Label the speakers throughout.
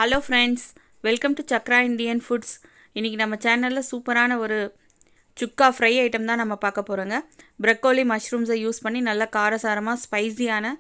Speaker 1: Hello friends, welcome to Chakra Indian foods. இன்றைக்கி நம்ம சேனலில் சூப்பரான ஒரு சுக்கா ஃப்ரை ஐட்டம் தான் நம்ம பார்க்க போகிறோங்க. ப்ரக்கோலி மஷ்ரூம்ஸை யூஸ் பண்ணி நல்லா காரசாரமாக ஸ்பைஸியான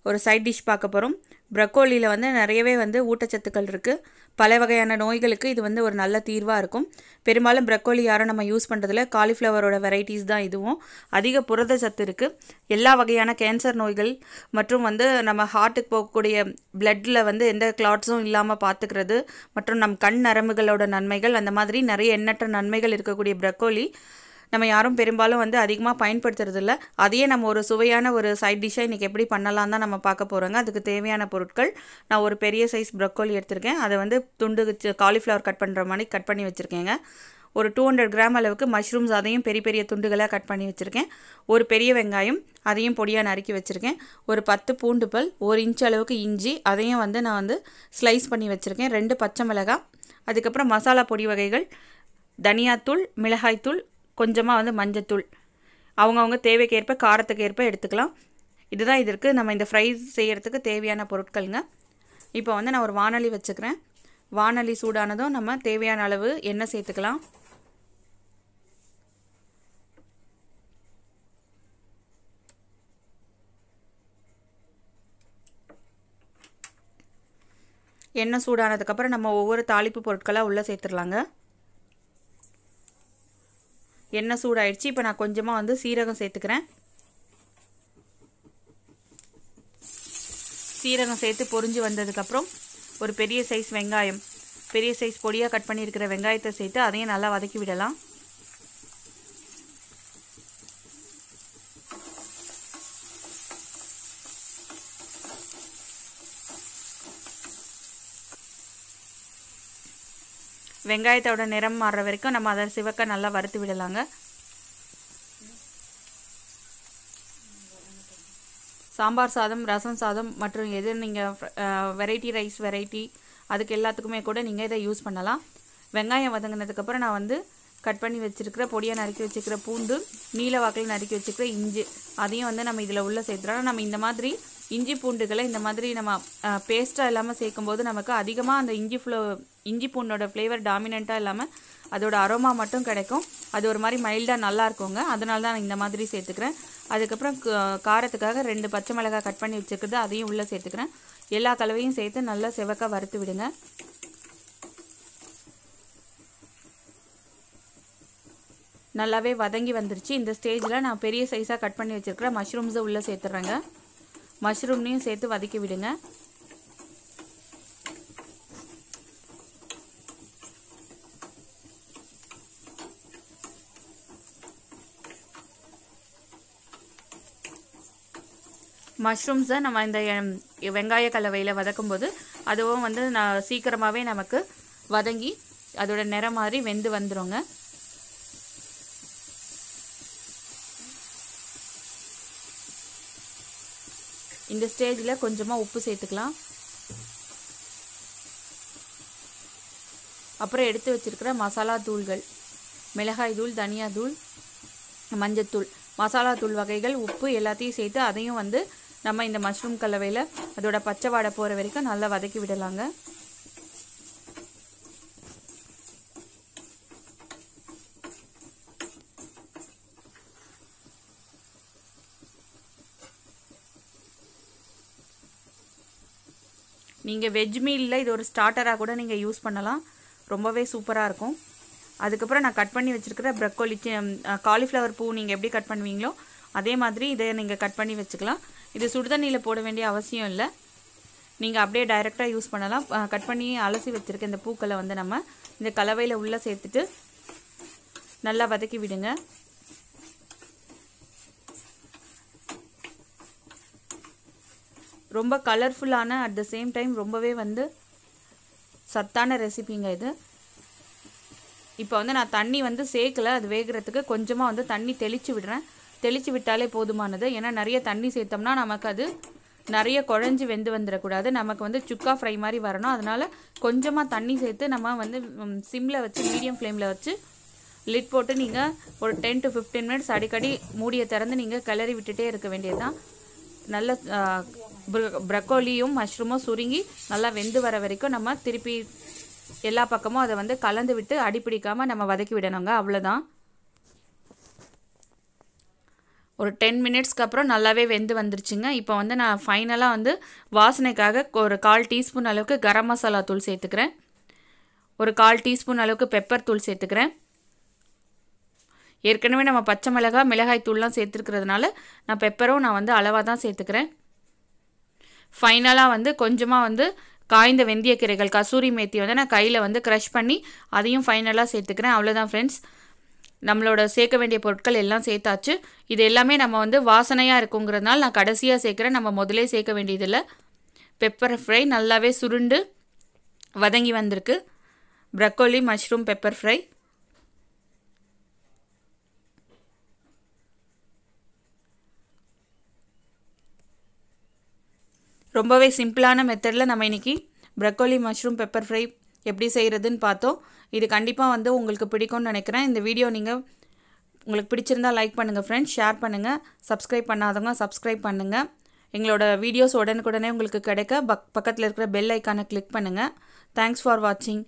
Speaker 1: ஒரு சைட் டிஷ் பார்க்க போகிறோம். ப்ரக்கோலியில் நிறையவே ஊட்டச்சத்துக்கள் இருக்குது. பல வகையான நோய்களுக்கு இது ஒரு நல்ல தீர்வாக இருக்கும். பெரும்பாலும் ப்ரக்கோலி யாரும் நம்ம யூஸ் பண்ணுறதில்ல. காலிஃப்ளவரோட வெரைட்டிஸ் தான் இதுவும். அதிக புரத சத்து இருக்குது. எல்லா வகையான கேன்சர் நோய்கள் மற்றும் நம்ம ஹார்ட்டுக்கு போகக்கூடிய பிளட்டில் எந்த கிளாட்ஸும் இல்லாமல் பார்த்துக்கிறது மற்றும் நம் கண் நரம்புகளோட நன்மைகள், அந்த மாதிரி நிறைய எண்ணற்ற நன்மைகள் இருக்கக்கூடிய ப்ரக்கோலி நம்ம யாரும் பெரும்பாலும் அதிகமாக பயன்படுத்துறதில்ல. அதையே நம்ம ஒரு சுவையான ஒரு சைட் டிஷ்ஷை இன்றைக்கி எப்படி பண்ணலாம் தான் நம்ம பார்க்க போகிறோங்க. அதுக்கு தேவையான பொருட்கள், நான் ஒரு பெரிய சைஸ் ப்ரக்கோலி எடுத்திருக்கேன். அதை துண்டு காலிஃப்ளவர் கட் பண்ணுற மாதிரி கட் பண்ணி வச்சுருக்கேங்க. ஒரு 200 கிராம் அளவுக்கு மஷ்ரூம்ஸ், அதையும் பெரிய பெரிய துண்டுகளாக கட் பண்ணி வச்சுருக்கேன். ஒரு பெரிய வெங்காயம், அதையும் பொடியாக நறுக்கி வச்சுருக்கேன். ஒரு 10 பூண்டு பல், 1 இன்ச் அளவுக்கு இஞ்சி, அதையும் நான் ஸ்லைஸ் பண்ணி வச்சுருக்கேன். 2 பச்சை மிளகாய், அதுக்கப்புறம் மசாலா பொடி வகைகள், தனியாத்தூள், மிளகாய்த்தூள், கொஞ்சமாக மஞ்சத்தூள், அவங்கவுங்க தேவைக்கேற்ப காரத்துக்கு ஏற்ப எடுத்துக்கலாம். இதுதான் இதற்கு நம்ம இந்த ஃப்ரை செய்கிறதுக்கு தேவையான பொருட்களுங்க. இப்போ நான் ஒரு வானொலி வச்சுக்கிறேன். வானொலி சூடானதும் நம்ம தேவையான அளவு எண்ணெய் சேர்த்துக்கலாம். எண்ணெய் சூடானதுக்கப்புறம் நம்ம ஒவ்வொரு தாளிப்பு பொருட்களாக உள்ளே சேர்த்துடலாங்க. எண்ணெய் சூடாயிடுச்சு. இப்போ நான் கொஞ்சமாக சீரகம் சேர்த்துக்கிறேன். சீரகம் சேர்த்து பொரிஞ்சு வந்ததுக்கப்புறம் ஒரு பெரிய சைஸ் வெங்காயம், பெரிய சைஸ் பொடியாக கட் பண்ணியிருக்கிற வெங்காயத்தை சேர்த்து அதையும் நல்லா வதக்கி விடலாம். வெங்காயத்தோட நிறம் மாறுற வரைக்கும் நம்ம அதை சிவக்க நல்லா வறுத்து விடலாங்க. சாம்பார் சாதம், ரசம் சாதம் மற்றும் எது நீங்கள் வெரைட்டி ரைஸ் வெரைட்டி அதுக்கு எல்லாத்துக்குமே கூட நீங்கள் இதை யூஸ் பண்ணலாம். வெங்காயம் வதங்கினதுக்கப்புறம் நான் கட் பண்ணி வச்சுருக்கிற பொடியாக நறுக்கி வச்சுருக்கிற பூண்டு, நீல வாக்கில் நறுக்கி வச்சுருக்கிற இஞ்சி, அதையும் நம்ம இதில் உள்ளே சேர்த்துறோம். நம்ம இந்த மாதிரி இஞ்சி பூண்டுகளை இந்த மாதிரி நம்ம பேஸ்ட்டாக இல்லாமல் சேர்க்கும்போது நமக்கு அதிகமாக அந்த இஞ்சி பூண்டோட ஃப்ளேவர் டாமினண்ட்டாக இல்லாமல் அதோட அரோமா மட்டும் கிடைக்கும். அது ஒரு மாதிரி மைல்டாக நல்லா இருக்குங்க. அதனால தான் நான் இந்த மாதிரி சேர்த்துக்கிறேன். அதுக்கப்புறம் காரத்துக்காக 2 பச்சை மிளகாய் கட் பண்ணி வச்சுருக்குது, அதையும் உள்ளே சேர்த்துக்கிறேன். எல்லா கலவையும் சேர்த்து நல்லா செவக்க வறுத்து விடுங்க. நல்லாவே வதங்கி வந்துருச்சு. இந்த ஸ்டேஜில் நான் பெரிய சைஸாக கட் பண்ணி வச்சுருக்கிற மஷ்ரூம்ஸை உள்ளே சேர்த்துட்றேங்க. மஷ்ரூம்னையும் சேர்த்து வதக்கி விடுங்க. மஷ்ரூம்ஸை நம்ம இந்த வெங்காய கலவையில் வதக்கும்போது அதுவும் நான் சீக்கிரமாகவே நமக்கு வதங்கி அதோட நிறம் மாதிரி வெந்து வந்துடுங்க. இந்த ஸ்டேஜில் கொஞ்சமாக உப்பு சேர்த்துக்கலாம். அப்புறம் எடுத்து வச்சுருக்கிற மசாலா தூள்கள், மிளகாய் தூள், தனியா தூள், மஞ்சத்தூள், மசாலா தூள் வகைகள், உப்பு எல்லாத்தையும் சேர்த்து அதையும் நம்ம இந்த மஷ்ரூம் கலவையில் அதோட பச்சை வாடை போகிற வரைக்கும் நல்லா வதக்கி விடலாங்க. நீங்கள் வெஜ் மீலில் இது ஒரு ஸ்டார்டராக கூட நீங்கள் யூஸ் பண்ணலாம். ரொம்பவே சூப்பராக இருக்கும். அதுக்கப்புறம் நான் கட் பண்ணி வச்சுருக்கிற ப்ரக்கோலி, காலிஃப்ளவர் பூ நீங்கள் எப்படி கட் பண்ணுவீங்களோ அதே மாதிரி இதை நீங்கள் கட் பண்ணி வச்சுக்கலாம். இது சுடுதண்ணியில் போட வேண்டிய அவசியம் இல்லை. நீங்கள் அப்படியே டைரெக்டாக யூஸ் பண்ணலாம். கட் பண்ணி அலசி வச்சுருக்க இந்த பூக்களை நம்ம இந்த கலவையில் உள்ளே சேர்த்துட்டு நல்லா வதக்கி விடுங்க. ரொம்ப கலர்ஃபுல்லான அட் த சேம் டைம் ரொம்பவே சத்தான ரெசிபிங்க இது. இப்போ நான் தண்ணி சேர்க்கலை. அது வேகிறதுக்கு கொஞ்சமாக தண்ணி தெளித்து விடுறேன். தெளித்து விட்டாலே போதுமானது. ஏன்னா நிறைய தண்ணி சேர்த்தோம்னா நமக்கு அது நிறைய குழஞ்சி வெந்து வந்துடக்கூடாது. நமக்கு சுக்கா ஃப்ரை மாதிரி வரணும். அதனால் கொஞ்சமாக தண்ணி சேர்த்து நம்ம சிம்மில் வச்சு மீடியம் ஃப்ளேமில் வச்சு லிட் போட்டு நீங்கள் ஒரு 10 to 15 மினிட்ஸ் அடிக்கடி மூடியை திறந்து நீங்கள் கிளறி விட்டுட்டே இருக்க வேண்டியது தான். நல்ல ப்ரக்கோலியும் மஷ்ரூமும் சுருங்கி நல்லா வெந்து வர வரைக்கும் நம்ம திருப்பி எல்லா பக்கமும் அதை வந்து கலந்து விட்டு அடிப்பிடிக்காமல் நம்ம வதக்கி விடணுங்க. அவ்வளோதான். ஒரு 10 மினிட்ஸ்க்கு அப்புறம் நல்லாவே வெந்து வந்துருச்சுங்க. இப்போ வந்து நான் ஃபைனலாக வந்து வாசனைக்காக ஒரு 1/4 டீஸ்பூன் அளவுக்கு கரம் மசாலா தூள் சேர்த்துக்கிறேன். ஒரு 1/4 டீஸ்பூன் அளவுக்கு பெப்பர் தூள் சேர்த்துக்கிறேன். ஏற்கனவே நம்ம பச்சை மிளகாய் தூள்லாம் சேர்த்துருக்கிறதுனால நான் பெப்பரும் நான் வந்து அளவாக தான் சேர்த்துக்கிறேன். ஃபைனலாக வந்து கொஞ்சமாக வந்து காய்ந்த வெந்தயக்கீரைகள் கசூரி மேத்தி வந்து நான் கையில் வந்து க்ரஷ் பண்ணி அதையும் ஃபைனலாக சேர்த்துக்கிறேன். அவ்வளோதான் ஃப்ரெண்ட்ஸ், நம்மளோட சேர்க்க வேண்டிய பொருட்கள் எல்லாம் சேர்த்தாச்சு. இது எல்லாமே நம்ம வந்து வாசனையாக இருக்குங்கிறதுனால நான் கடைசியாக சேர்க்குறேன், நம்ம முதலே சேர்க்க வேண்டியதில்லை. பெப்பர் ஃப்ரை நல்லாவே சுருண்டு வதங்கி வந்திருக்கு. ப்ரக்கோலி மஷ்ரூம் பெப்பர் ஃப்ரை ரொம்பவே சிம்பிளான மெத்தடில் நம்ம இன்றைக்கி ப்ரக்கோலி மஷ்ரூம் பெப்பர் ஃப்ரை எப்படி செய்கிறதுன்னு பார்த்தோம். இது கண்டிப்பாக வந்து உங்களுக்கு பிடிக்கும்னு நினைக்கிறேன். இந்த வீடியோ உங்களுக்கு பிடிச்சிருந்தால் லைக் பண்ணுங்கள் ஃப்ரெண்ட்ஸ், ஷேர் பண்ணுங்கள், சப்ஸ்கிரைப் பண்ணாதவங்க சப்ஸ்கிரைப் பண்ணுங்கள். எங்களோட வீடியோஸ் உடனுக்குடனே உங்களுக்கு கிடைக்க பக்கத்தில் இருக்கிற பெல் ஐக்கானை கிளிக் பண்ணுங்கள். தேங்க்ஸ் ஃபார் வாட்சிங்.